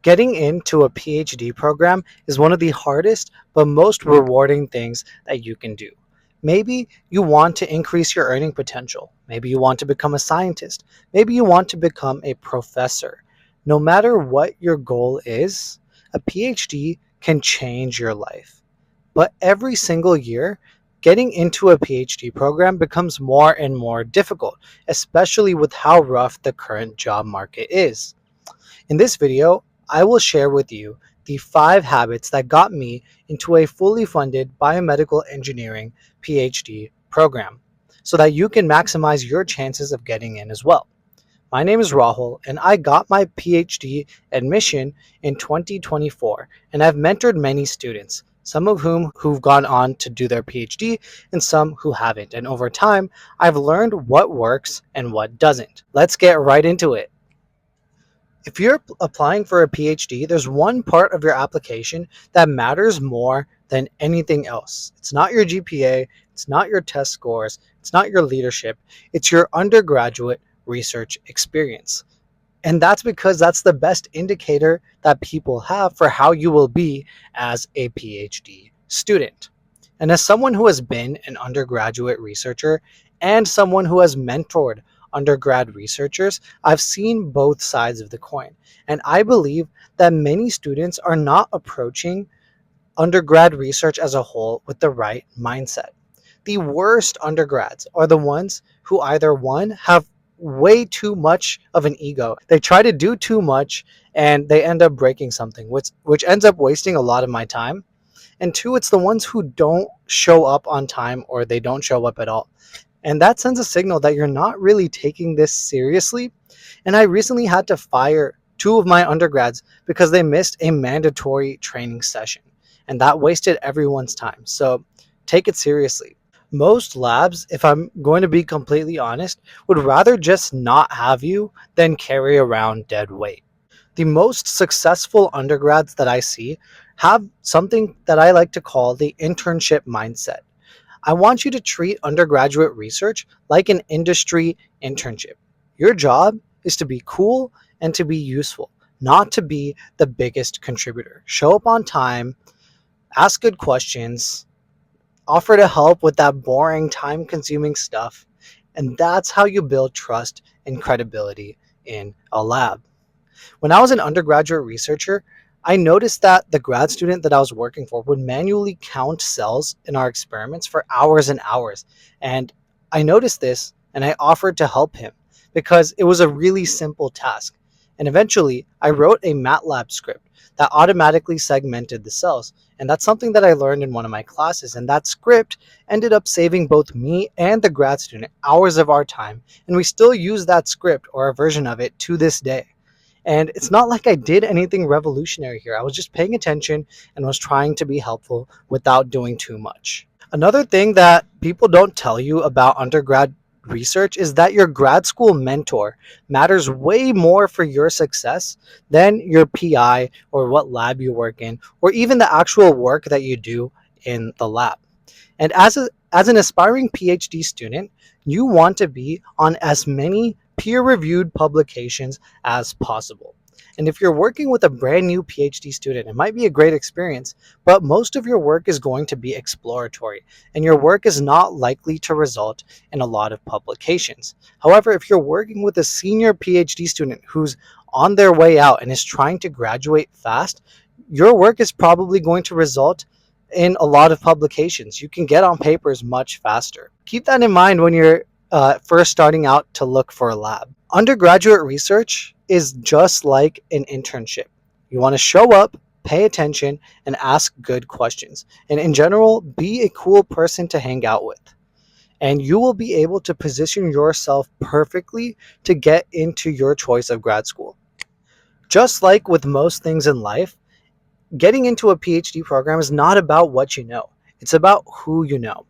Getting into a PhD program is one of the hardest but most rewarding things that you can do. Maybe you want to increase your earning potential. Maybe you want to become a scientist. Maybe you want to become a professor. No matter what your goal is, a PhD can change your life. But every single year, getting into a PhD program becomes more and more difficult, especially with how rough the current job market is. In this video, I will share with you the 5 habits that got me into a fully funded biomedical engineering PhD program so that you can maximize your chances of getting in as well. My name is Rahul, and I got my PhD admission in 2024, and I've mentored many students, some of whom who've gone on to do their PhD and some who haven't. And over time, I've learned what works and what doesn't. Let's get right into it. If you're applying for a PhD, there's one part of your application that matters more than anything else. It's not your GPA, it's not your test scores, it's not your leadership, it's your undergraduate research experience. And that's because that's the best indicator that people have for how you will be as a PhD student. And as someone who has been an undergraduate researcher and someone who has mentored undergrad researchers, I've seen both sides of the coin. And I believe that many students are not approaching undergrad research as a whole with the right mindset. The worst undergrads are the ones who either one, have way too much of an ego. They try to do too much and they end up breaking something, which ends up wasting a lot of my time. And two, it's the ones who don't show up on time or they don't show up at all. And that sends a signal that you're not really taking this seriously. And I recently had to fire 2 of my undergrads because they missed a mandatory training session. And that wasted everyone's time. So take it seriously. Most labs, if I'm going to be completely honest, would rather just not have you than carry around dead weight. The most successful undergrads that I see have something that I like to call the internship mindset. I want you to treat undergraduate research like an industry internship. Your job is to be cool and to be useful, not to be the biggest contributor. Show up on time, ask good questions, offer to help with that boring, time consuming stuff, and that's how you build trust and credibility in a lab. When I was an undergraduate researcher, I noticed that the grad student that I was working for would manually count cells in our experiments for hours and hours. And I noticed this and I offered to help him because it was a really simple task. And eventually, I wrote a MATLAB script that automatically segmented the cells. And that's something that I learned in one of my classes. And that script ended up saving both me and the grad student hours of our time. And we still use that script or a version of it to this day. And it's not like I did anything revolutionary here. I was just paying attention and was trying to be helpful without doing too much. Another thing that people don't tell you about undergrad research is that your grad school mentor matters way more for your success than your PI or what lab you work in or even the actual work that you do in the lab. And as an aspiring PhD student, you want to be on as many peer-reviewed publications as possible. And if you're working with a brand new PhD student, it might be a great experience, but most of your work is going to be exploratory, and your work is not likely to result in a lot of publications. However, if you're working with a senior PhD student who's on their way out and is trying to graduate fast, your work is probably going to result in a lot of publications. You can get on papers much faster. Keep that in mind when you're first starting out to look for a lab. Undergraduate research is just like an internship. You want to show up, pay attention, and ask good questions. And in general, be a cool person to hang out with. And you will be able to position yourself perfectly to get into your choice of grad school. Just like with most things in life, getting into a PhD program is not about what you know. It's about who you know.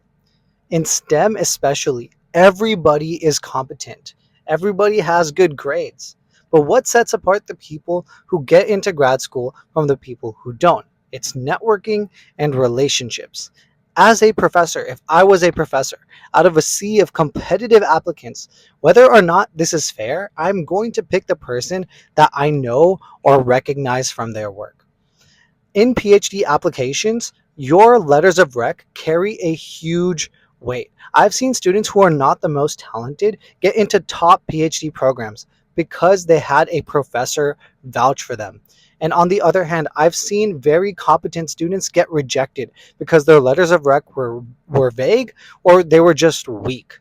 In STEM especially, everybody is competent. Everybody has good grades. But what sets apart the people who get into grad school from the people who don't? It's networking and relationships. As a professor, if I was a professor, out of a sea of competitive applicants, whether or not this is fair, I'm going to pick the person that I know or recognize from their work. In PhD applications, your letters of rec carry a huge weight. I've seen students who are not the most talented get into top PhD programs because they had a professor vouch for them. And on the other hand, I've seen very competent students get rejected because their letters of rec were vague or they were just weak.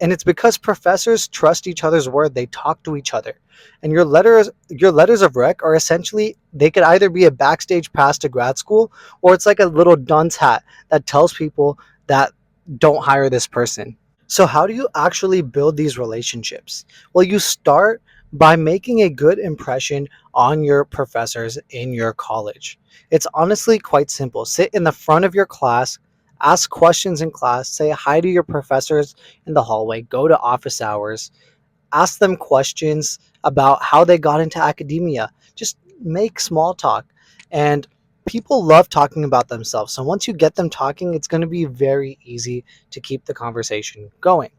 And it's because professors trust each other's word. They talk to each other. And your letters of rec are essentially, they could either be a backstage pass to grad school, or it's like a little dunce hat that tells people that don't hire this person. So how do you actually build these relationships? Well, you start by making a good impression on your professors in your college. It's honestly quite simple. Sit in the front of your class, ask questions in class, say hi to your professors in the hallway, go to office hours, ask them questions about how they got into academia. Just make small talk. And people love talking about themselves. So once you get them talking, it's going to be very easy to keep the conversation going.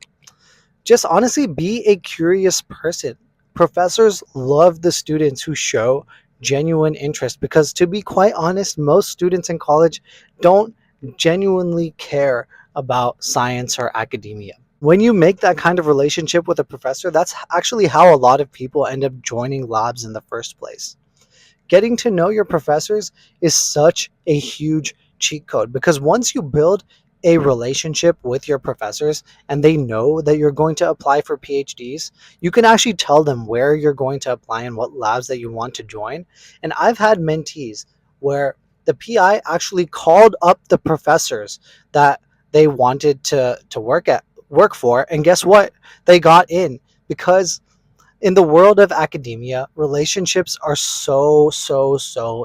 Just honestly be a curious person. Professors love the students who show genuine interest because, to be quite honest, most students in college don't genuinely care about science or academia. When you make that kind of relationship with a professor, that's actually how a lot of people end up joining labs in the first place. Getting to know your professors is such a huge cheat code because once you build a relationship with your professors and they know that you're going to apply for PhDs, you can actually tell them where you're going to apply and what labs that you want to join. And I've had mentees where the PI actually called up the professors that they wanted to work for, and guess what? They got in because in the world of academia, relationships are so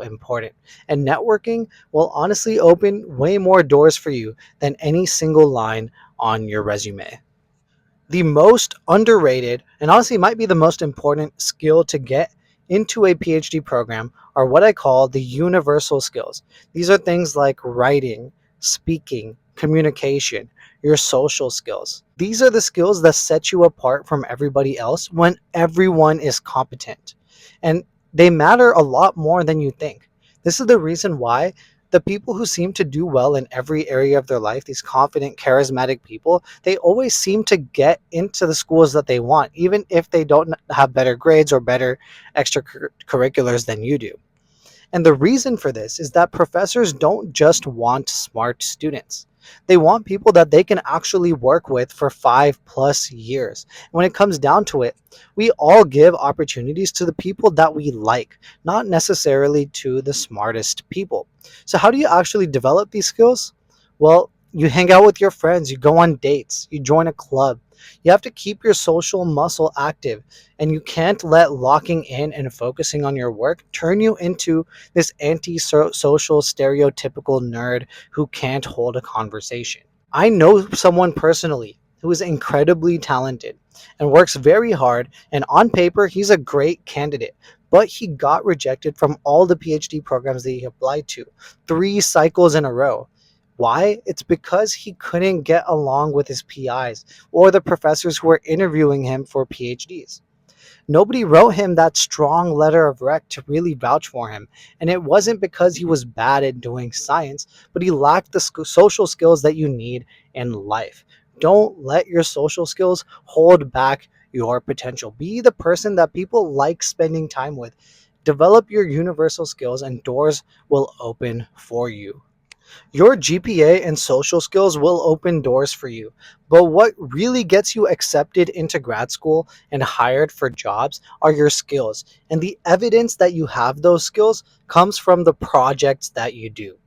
important. And networking will honestly open way more doors for you than any single line on your resume. The most underrated, and honestly might be the most important skill to get into a PhD program, are what I call the universal skills. These are things like writing, speaking, communication, your social skills. These are the skills that set you apart from everybody else when everyone is competent. And they matter a lot more than you think. This is the reason why the people who seem to do well in every area of their life, these confident, charismatic people, they always seem to get into the schools that they want, even if they don't have better grades or better extracurriculars than you do. And the reason for this is that professors don't just want smart students. They want people that they can actually work with for 5+ years. When it comes down to it, we all give opportunities to the people that we like, not necessarily to the smartest people. So, how do you actually develop these skills? Well, you hang out with your friends, you go on dates, you join a club. You have to keep your social muscle active, and you can't let locking in and focusing on your work turn you into this anti-social stereotypical nerd who can't hold a conversation. I know someone personally who is incredibly talented and works very hard, and on paper he's a great candidate, but he got rejected from all the PhD programs that he applied to 3 cycles in a row. Why? It's because he couldn't get along with his PIs or the professors who were interviewing him for PhDs. Nobody wrote him that strong letter of rec to really vouch for him. And it wasn't because he was bad at doing science, but he lacked the social skills that you need in life. Don't let your social skills hold back your potential. Be the person that people like spending time with. Develop your universal skills, and doors will open for you. Your GPA and social skills will open doors for you. But what really gets you accepted into grad school and hired for jobs are your skills. And the evidence that you have those skills comes from the projects that you do.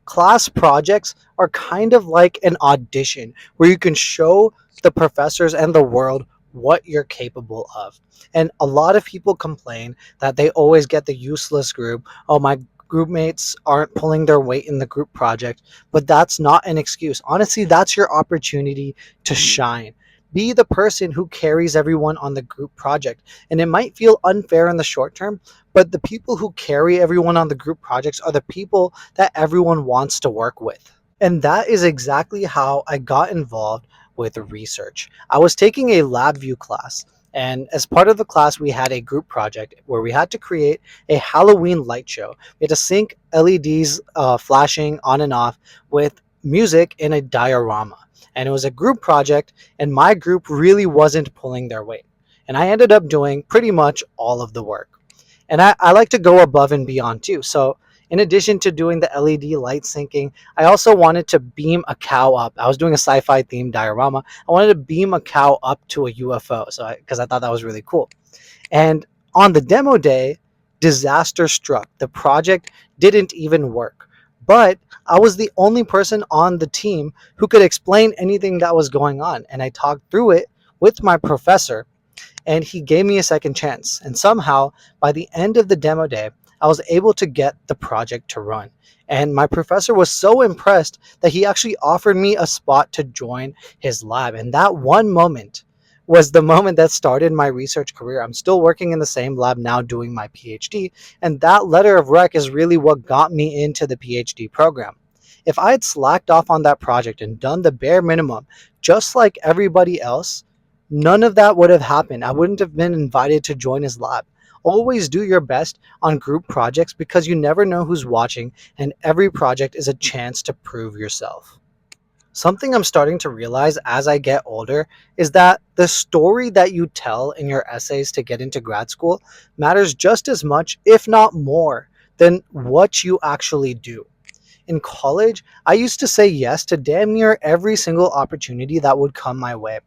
Class projects are kind of like an audition where you can show the professors and the world what you're capable of. And a lot of people complain that they always get the useless group. Oh, my group mates aren't pulling their weight in the group project, but that's not an excuse. Honestly, that's your opportunity to shine. Be the person who carries everyone on the group project. And it might feel unfair in the short term, but the people who carry everyone on the group projects are the people that everyone wants to work with. And that is exactly how I got involved with research. I was taking a LabVIEW class, and as part of the class, we had a group project where we had to create a Halloween light show. We had to sync LEDs flashing on and off with music in a diorama. And it was a group project, and my group really wasn't pulling their weight. And I ended up doing pretty much all of the work. And I like to go above and beyond too. So in addition to doing the LED light syncing, I also wanted to beam a cow up. I was doing a sci-fi themed diorama. I wanted to beam a cow up to a UFO, because I thought that was really cool. And on the demo day, disaster struck. The project didn't even work. But I was the only person on the team who could explain anything that was going on. And I talked through it with my professor, and he gave me a second chance. And somehow, by the end of the demo day, I was able to get the project to run. And my professor was so impressed that he actually offered me a spot to join his lab. And that one moment was the moment that started my research career. I'm still working in the same lab now doing my PhD. And that letter of rec is really what got me into the PhD program. If I had slacked off on that project and done the bare minimum, just like everybody else, none of that would have happened. I wouldn't have been invited to join his lab. Always do your best on group projects because you never know who's watching, and every project is a chance to prove yourself. Something I'm starting to realize as I get older is that the story that you tell in your essays to get into grad school matters just as much, if not more, than what you actually do. In college, I used to say yes to damn near every single opportunity that would come my way.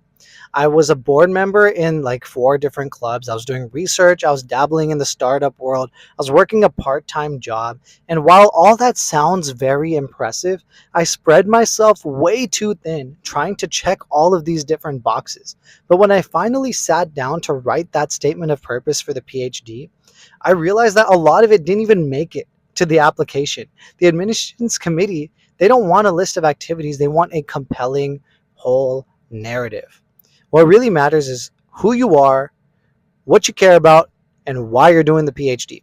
I was a board member in like four different clubs. I was doing research. I was dabbling in the startup world. I was working a part time job. And while all that sounds very impressive, I spread myself way too thin trying to check all of these different boxes. But when I finally sat down to write that statement of purpose for the PhD, I realized that a lot of it didn't even make it to the application. The admissions committee, they don't want a list of activities, they want a compelling whole narrative. What really matters is who you are, what you care about, and why you're doing the PhD.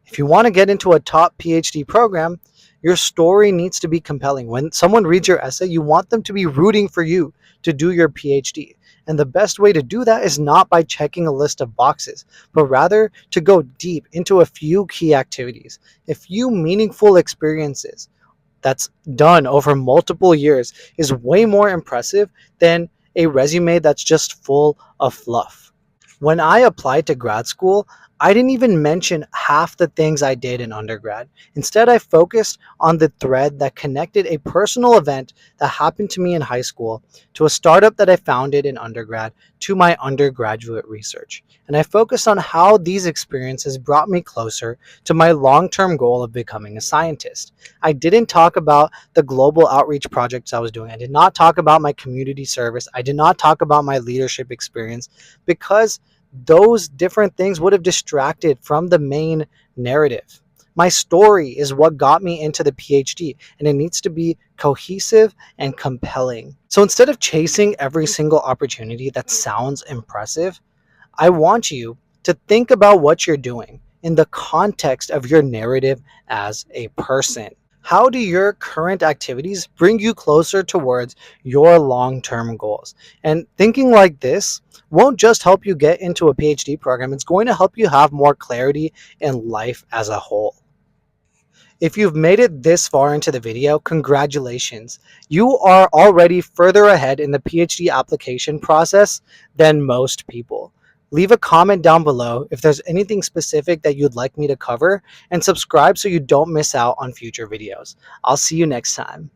If you want to get into a top PhD program, your story needs to be compelling. When someone reads your essay, you want them to be rooting for you to do your PhD. And the best way to do that is not by checking a list of boxes, but rather to go deep into a few key activities, a few meaningful experiences that's done over multiple years is way more impressive than a resume that's just full of fluff. When I applied to grad school, I didn't even mention half the things I did in undergrad. Instead, I focused on the thread that connected a personal event that happened to me in high school, to a startup that I founded in undergrad, to my undergraduate research. And I focused on how these experiences brought me closer to my long-term goal of becoming a scientist. I didn't talk about the global outreach projects I was doing. I did not talk about my community service. I did not talk about my leadership experience, because those different things would have distracted from the main narrative. My story is what got me into the PhD, and it needs to be cohesive and compelling. So instead of chasing every single opportunity that sounds impressive, I want you to think about what you're doing in the context of your narrative as a person. How do your current activities bring you closer towards your long term goals? And thinking like this won't just help you get into a PhD program, it's going to help you have more clarity in life as a whole. If you've made it this far into the video, congratulations. You are already further ahead in the PhD application process than most people. Leave a comment down below if there's anything specific that you'd like me to cover, and subscribe so you don't miss out on future videos. I'll see you next time.